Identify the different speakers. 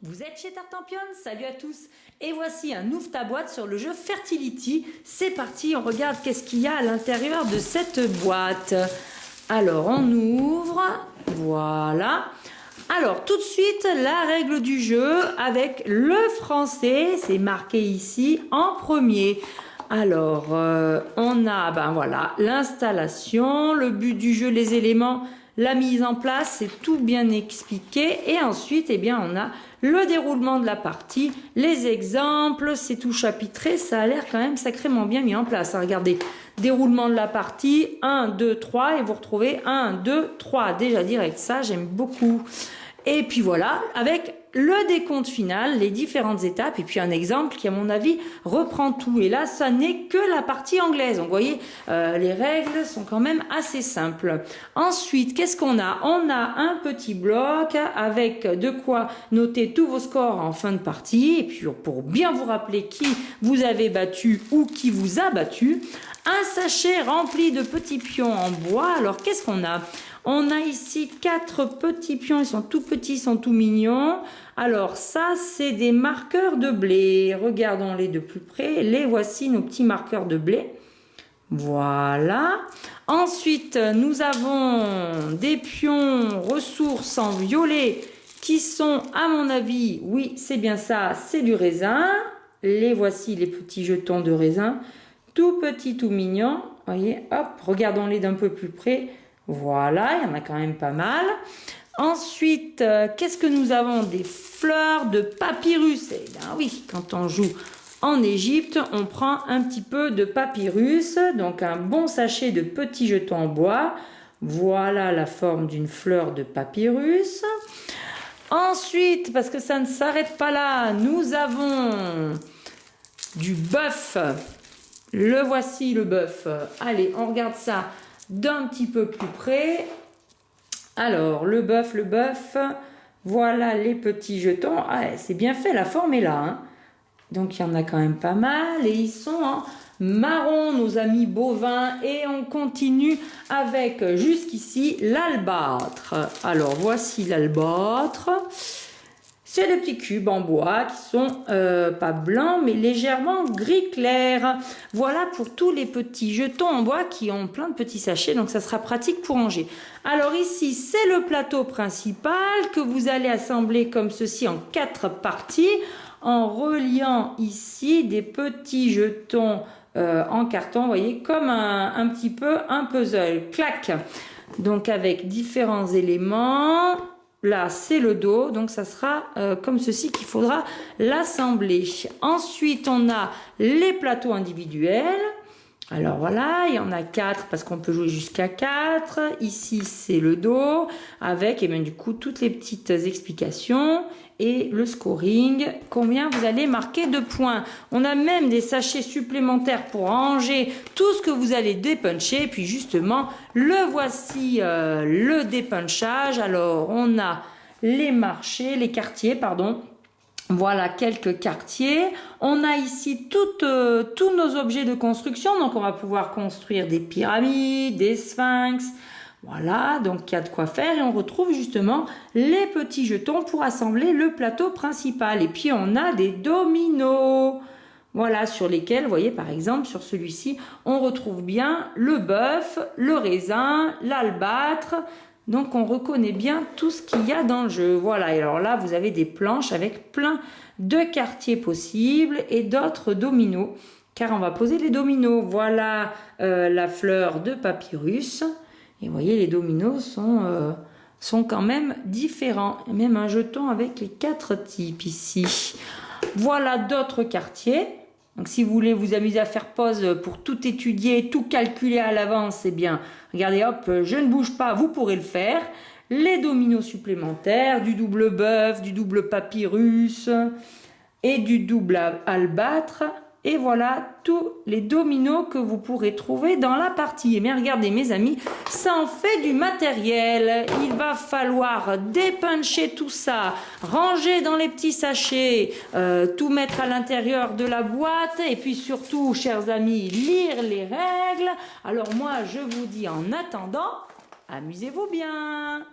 Speaker 1: Vous êtes chez Tartampion? Salut à tous. Et voici un ouvre ta boîte sur le jeu Fertility. C'est parti, on regarde qu'est-ce qu'il y a à l'intérieur de cette boîte. Alors on ouvre, voilà. Alors tout de suite la règle du jeu avec le français, c'est marqué ici en premier. Alors on a voilà l'installation, le but du jeu, les éléments, la mise en place, c'est tout bien expliqué. Et ensuite on a le déroulement de la partie, les exemples, c'est tout chapitré, ça a l'air quand même sacrément bien mis en place. Regardez, déroulement de la partie, 1, 2, 3 et vous retrouvez 1, 2, 3. Déjà direct, ça j'aime beaucoup. Et puis voilà, avec le décompte final, les différentes étapes et puis un exemple qui à mon avis reprend tout. Et là, ça n'est que la partie anglaise. Donc vous voyez, les règles sont quand même assez simples. Ensuite, qu'est-ce qu'on a? On a un petit bloc avec de quoi noter tous vos scores en fin de partie. Et puis pour bien vous rappeler qui vous avez battu ou qui vous a battu. Un sachet rempli de petits pions en bois. Alors qu'est-ce qu'on a? On a ici 4 petits pions, ils sont tout petits, ils sont tout mignons. Alors ça, c'est des marqueurs de blé. Regardons-les de plus près. Les voici, nos petits marqueurs de blé. Voilà. Ensuite, nous avons des pions ressources en violet qui sont, à mon avis, oui, c'est bien ça, c'est du raisin. Les voici, les petits jetons de raisin. Tout petits, tout mignons. Voyez, hop, regardons-les d'un peu plus près. Voilà, il y en a quand même pas mal. Ensuite, qu'est-ce que nous avons? Des fleurs de papyrus. Eh bien oui, quand on joue en Égypte, on prend un petit peu de papyrus. Donc un bon sachet de petits jetons en bois. Voilà la forme d'une fleur de papyrus. Ensuite, parce que ça ne s'arrête pas là, nous avons du bœuf. Le voici le bœuf. Allez, on regarde ça d'un petit peu plus près. Alors le bœuf, voilà les petits jetons. Ah, c'est bien fait, la forme est là, hein. Donc il y en a quand même pas mal et ils sont en marron, nos amis bovins. Et on continue avec jusqu'ici l'albâtre. Alors voici l'albâtre. C'est des petits cubes en bois qui sont pas blancs mais légèrement gris clair. Voilà pour tous les petits jetons en bois qui ont plein de petits sachets, donc ça sera pratique pour ranger. Alors ici, c'est le plateau principal que vous allez assembler comme ceci en 4 parties en reliant ici des petits jetons en carton, vous voyez, comme un petit peu un puzzle. Clac! Donc avec différents éléments. Là, c'est le dos, donc ça sera comme ceci qu'il faudra l'assembler. Ensuite, on a les plateaux individuels. Alors voilà, il y en a 4 parce qu'on peut jouer jusqu'à 4. Ici, c'est le dos avec et bien, du coup toutes les petites explications et le scoring, combien vous allez marquer de points. On a même des sachets supplémentaires pour ranger tout ce que vous allez dépuncher. Et puis justement, le voici, le dépunchage. Alors, on a les marchés, les quartiers, pardon. Voilà quelques quartiers. On a ici tous nos objets de construction. Donc, on va pouvoir construire des pyramides, des sphinx. Voilà, donc il y a de quoi faire. Et on retrouve justement les petits jetons pour assembler le plateau principal. Et puis, on a des dominos. Voilà, sur lesquels, vous voyez, par exemple, sur celui-ci, on retrouve bien le bœuf, le raisin, l'albâtre. Donc, on reconnaît bien tout ce qu'il y a dans le jeu. Voilà, et alors là, vous avez des planches avec plein de quartiers possibles et d'autres dominos, car on va poser les dominos. Voilà la fleur de papyrus. Et vous voyez, les dominos sont quand même différents. Il y a même un jeton avec les 4 types ici. Voilà d'autres quartiers. Donc, si vous voulez vous amuser à faire pause pour tout étudier, tout calculer à l'avance, eh bien, regardez, hop, je ne bouge pas, vous pourrez le faire. Les dominos supplémentaires, du double bœuf, du double papyrus et du double albâtre. Et voilà tous les dominos que vous pourrez trouver dans la partie. Et bien, regardez, mes amis, ça en fait du matériel. Il va falloir dépuncher tout ça, ranger dans les petits sachets, tout mettre à l'intérieur de la boîte. Et puis surtout, chers amis, lire les règles. Alors moi, je vous dis en attendant, amusez-vous bien.